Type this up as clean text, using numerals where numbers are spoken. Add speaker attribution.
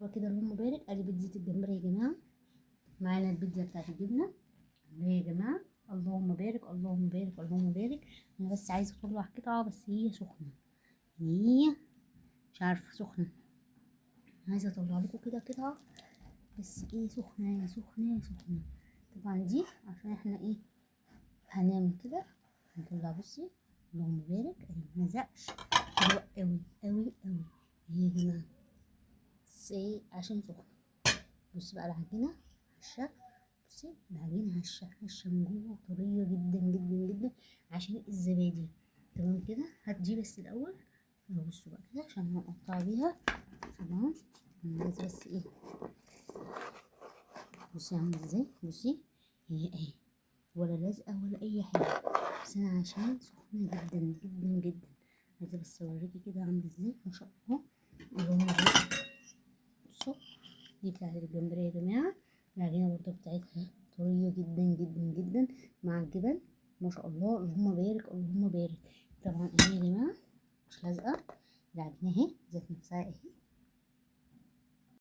Speaker 1: وكده اللهم بارك. ادي بيتزا الجمبري يا جماعه، معانا البيتزا بتاعت الجبنه اهي يا جماعه. اللهم بارك اللهم بارك اللهم بارك. انا بس عايزه اطلع قطعه بس هي سخنه، يعني هي مش عارفه سخنه، عايزه اطلع لكم كده قطعه بس ايه سخنه سخنه سخنه. طبعا دي عشان احنا ايه هنعمل كده، هنطلع بصي اللهم بارك اهي ملزقش حلوه قوي قوي قوي اهي يا جماعه، بس ايه عشان سخنه. بصي بقى العجينه هشه، بصي العجينه هشه هشه من جوه طريه جدا جدا جدا عشان الزبادي. تمام كده هدي بس الاول بصوا بقى كده عشان هنقطع بيها. تمام لازم بس ايه بصي عامله ازاي، بصي هي اهي ولا لازقه ولا اي حاجه، بس انا عشان سخنه جدا جدا جدا عايزه بس اوريكي كده عامله ازاي ما شاء الله. اللهم بارك. بصوا دي بتاعت الجمبري يا جماعه، العجينه برضه بتاعتها طريه جدا جدا جدا مع الجبن ما شاء الله. اللهم بارك اللهم بارك. طبعا اهي يا جماعه مش لازقه العجينه اهي ذات نفسها اهي